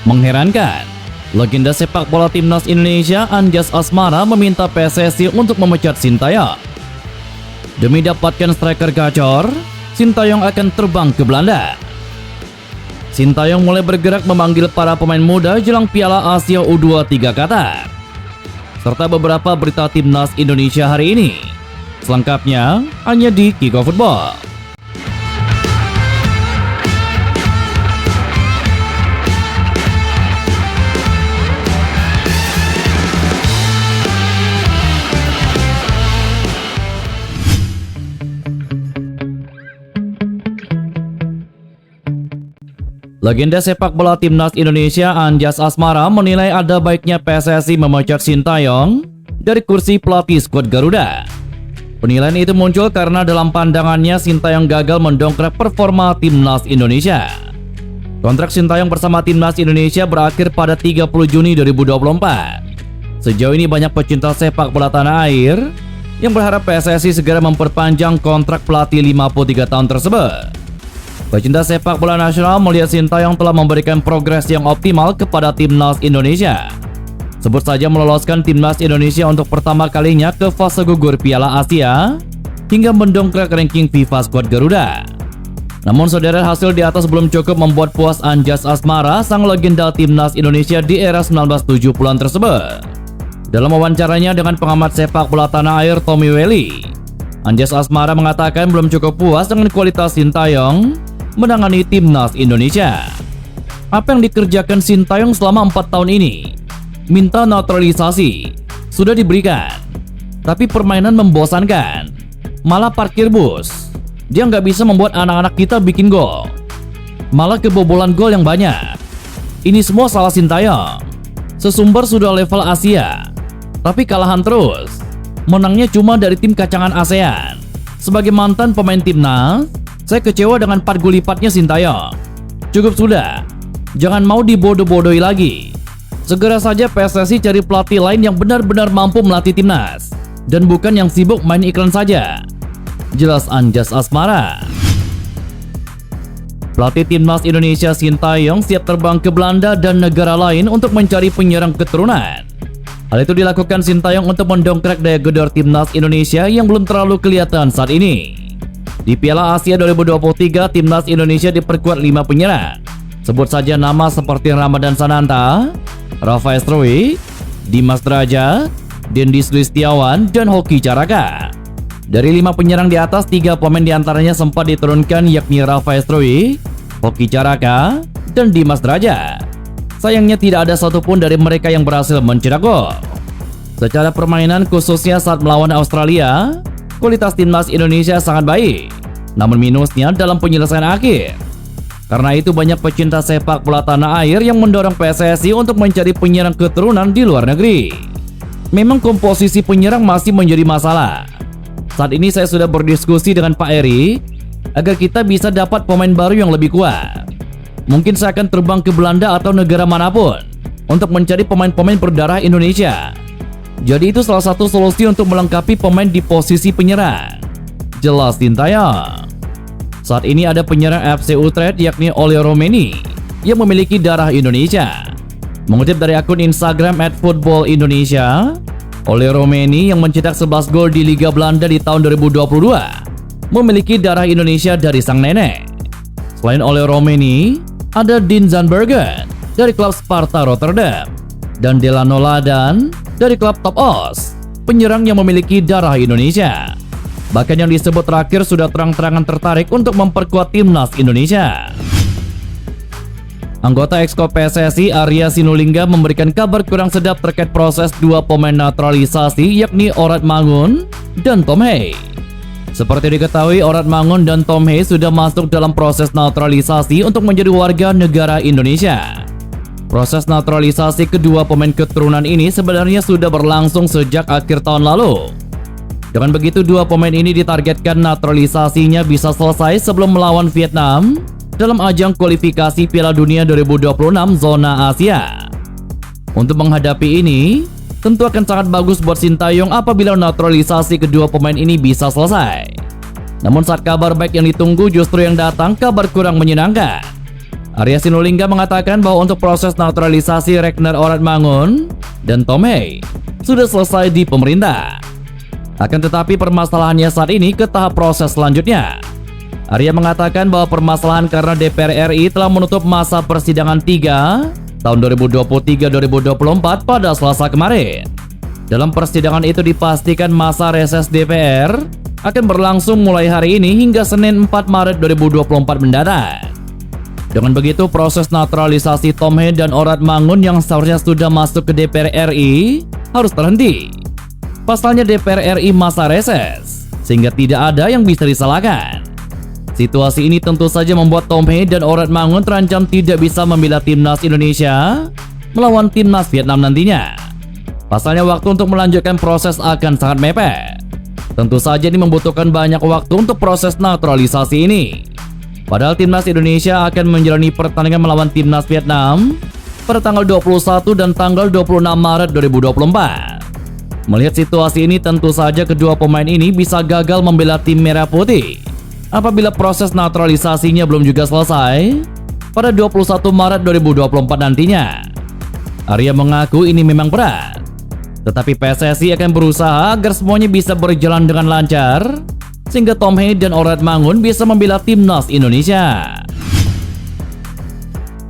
Mengherankan, legenda sepak bola timnas Indonesia Anjas Asmara meminta PSSI untuk memecat Sintayong. Demi dapatkan striker gacor, Sintayong akan terbang ke Belanda. Sintayong mulai bergerak memanggil para pemain muda jelang Piala Asia U23 Qatar, serta beberapa berita timnas Indonesia hari ini. Selengkapnya hanya di Kiko Football. Legenda sepak bola timnas Indonesia Anjas Asmara menilai ada baiknya PSSI memecat Sintayong dari kursi pelatih skuad Garuda. Penilaian itu muncul karena dalam pandangannya Sintayong gagal mendongkrak performa timnas Indonesia. Kontrak Sintayong bersama timnas Indonesia berakhir pada 30 Juni 2024. Sejauh ini banyak pecinta sepak bola tanah air yang berharap PSSI segera memperpanjang kontrak pelatih 53 tahun tersebut. Pecinta sepak bola nasional melihat Sintayong telah memberikan progres yang optimal kepada timnas Indonesia. Sebut saja meloloskan timnas Indonesia untuk pertama kalinya ke fase gugur Piala Asia hingga mendongkrak ranking FIFA skuad Garuda. Namun saudara, hasil di atas belum cukup membuat puas Anjas Asmara, sang legenda timnas Indonesia di era 1970-an tersebut. Dalam wawancaranya dengan pengamat sepak bola tanah air Tommy Welly, Anjas Asmara mengatakan belum cukup puas dengan kualitas Sintayong menangani timnas Indonesia. Apa yang dikerjakan Sintayong selama 4 tahun ini? Minta naturalisasi sudah diberikan, tapi permainan membosankan, malah parkir bus. Dia nggak bisa membuat anak-anak kita bikin gol, malah kebobolan gol yang banyak. Ini semua salah Sintayong. Sesumber sudah level Asia, tapi kalahan terus. Menangnya cuma dari tim kacangan ASEAN. Sebagai mantan pemain timnas, saya kecewa dengan 4 gol lipatnya Sintayong. Cukup sudah, jangan mau dibodoh-bodohi lagi. Segera saja PSSI cari pelatih lain yang benar-benar mampu melatih timnas, dan bukan yang sibuk main iklan saja. Jelas Anjas Asmara. Pelatih timnas Indonesia Sintayong siap terbang ke Belanda dan negara lain untuk mencari penyerang keturunan. Hal itu dilakukan Sintayong untuk mendongkrak daya gedor timnas Indonesia yang belum terlalu kelihatan saat ini. Di Piala Asia 2023, timnas Indonesia diperkuat 5 penyerang. Sebut saja nama seperti Ramadan Sananta, Rafael Struijk, Dimas Derajat, Dendi Sulistiawan, dan Hoki Caraka. Dari 5 penyerang di atas, 3 pemain diantaranya sempat diturunkan, yakni Rafael Struijk, Hoki Caraka, dan Dimas Derajat. Sayangnya tidak ada satupun dari mereka yang berhasil mencetak gol. Secara permainan, khususnya saat melawan Australia, kualitas timnas Indonesia sangat baik, namun minusnya dalam penyelesaian akhir. Karena itu banyak pecinta sepak bola tanah air yang mendorong PSSI untuk mencari penyerang keturunan di luar negeri. Memang komposisi penyerang masih menjadi masalah. Saat ini saya sudah berdiskusi dengan Pak Eri agar kita bisa dapat pemain baru yang lebih kuat. Mungkin saya akan terbang ke Belanda atau negara manapun untuk mencari pemain-pemain berdarah Indonesia. Jadi itu salah satu solusi untuk melengkapi pemain di posisi penyerang. Jelas Sintayong. Saat ini ada penyerang FC Utrecht yakni Oleh Romeni yang memiliki darah Indonesia. Mengutip dari akun Instagram @footballindonesia, Oleh Romeni yang mencetak 11 gol di Liga Belanda di tahun 2022 memiliki darah Indonesia dari sang nenek. Selain Oleh Romeni, ada Dean Zandbergen dari klub Sparta Rotterdam dan Delano Ladan dari klub Top Os, penyerang yang memiliki darah Indonesia. Bahkan yang disebut terakhir sudah terang-terangan tertarik untuk memperkuat timnas Indonesia. Anggota Exco PSSI Arya Sinulinga memberikan kabar kurang sedap terkait proses 2 pemain naturalisasi yakni Orad Mangun dan Tom Hey. Seperti diketahui, Orad Mangun dan Tom Hey sudah masuk dalam proses naturalisasi untuk menjadi warga negara Indonesia. Proses naturalisasi kedua pemain keturunan ini sebenarnya sudah berlangsung sejak akhir tahun lalu. Dengan begitu, 2 pemain ini ditargetkan naturalisasinya bisa selesai sebelum melawan Vietnam dalam ajang kualifikasi Piala Dunia 2026 zona Asia. Untuk menghadapi ini, tentu akan sangat bagus buat Sintayong apabila naturalisasi kedua pemain ini bisa selesai. Namun saat kabar baik yang ditunggu justru yang datang kabar kurang menyenangkan. Arya Sinulinga mengatakan bahwa untuk proses naturalisasi Ragnar Oratmangun dan Tom Hei sudah selesai di pemerintah. Akan tetapi permasalahannya saat ini ke tahap proses selanjutnya. Arya mengatakan bahwa permasalahan karena DPR RI telah menutup masa persidangan 3 tahun 2023-2024 pada Selasa kemarin. Dalam persidangan itu dipastikan masa reses DPR akan berlangsung mulai hari ini hingga Senin 4 Maret 2024 mendatang. Dengan begitu, proses naturalisasi Tom Hei dan Oratmangun yang seharusnya sudah masuk ke DPR RI harus terhenti. Pasalnya DPR RI masa reses, sehingga tidak ada yang bisa disalahkan. Situasi ini tentu saja membuat Tom Hei dan Oratmangun terancam tidak bisa membela timnas Indonesia melawan timnas Vietnam nantinya. Pasalnya waktu untuk melanjutkan proses akan sangat mepet. Tentu saja ini membutuhkan banyak waktu untuk proses naturalisasi ini. Padahal timnas Indonesia akan menjalani pertandingan melawan timnas Vietnam pada tanggal 21 dan tanggal 26 Maret 2024. Melihat situasi ini, tentu saja kedua pemain ini bisa gagal membela tim merah putih apabila proses naturalisasinya belum juga selesai pada 21 Maret 2024 nantinya. Arya mengaku ini memang berat, tetapi PSSI akan berusaha agar semuanya bisa berjalan dengan lancar sehingga Tom Hei dan Oratmangun bisa membela timnas Indonesia.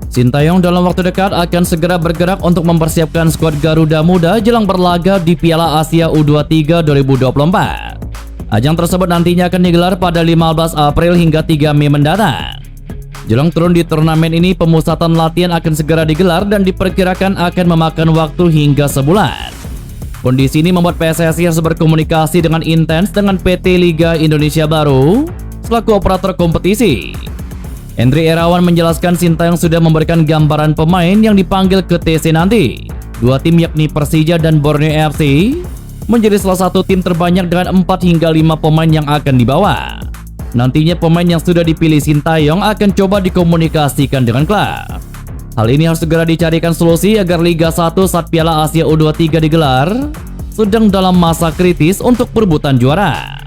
Sintayong dalam waktu dekat akan segera bergerak untuk mempersiapkan skuad Garuda Muda jelang berlaga di Piala Asia U23 2024. Ajang tersebut nantinya akan digelar pada 15 April hingga 3 Mei mendatang. Jelang turun di turnamen ini, pemusatan latihan akan segera digelar dan diperkirakan akan memakan waktu hingga sebulan. Kondisi ini membuat PSSI harus berkomunikasi dengan intens dengan PT Liga Indonesia Baru selaku operator kompetisi. Hendry Irawan menjelaskan Sintayong sudah memberikan gambaran pemain yang dipanggil ke TC nanti. Dua tim yakni Persija dan Borneo FC menjadi salah satu tim terbanyak dengan 4 hingga 5 pemain yang akan dibawa. Nantinya pemain yang sudah dipilih Sintayong akan coba dikomunikasikan dengan klub. Hal ini harus segera dicarikan solusi agar Liga 1 saat Piala Asia U23 digelar sedang dalam masa kritis untuk perebutan juara.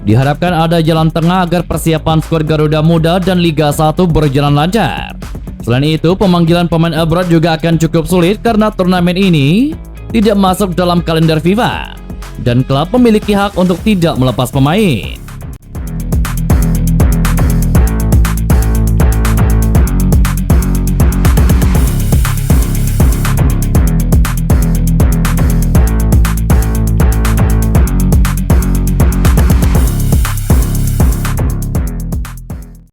Diharapkan ada jalan tengah agar persiapan skuad Garuda Muda dan Liga 1 berjalan lancar. Selain itu, pemanggilan pemain abroad juga akan cukup sulit karena turnamen ini tidak masuk dalam kalender FIFA dan klub memiliki hak untuk tidak melepas pemain.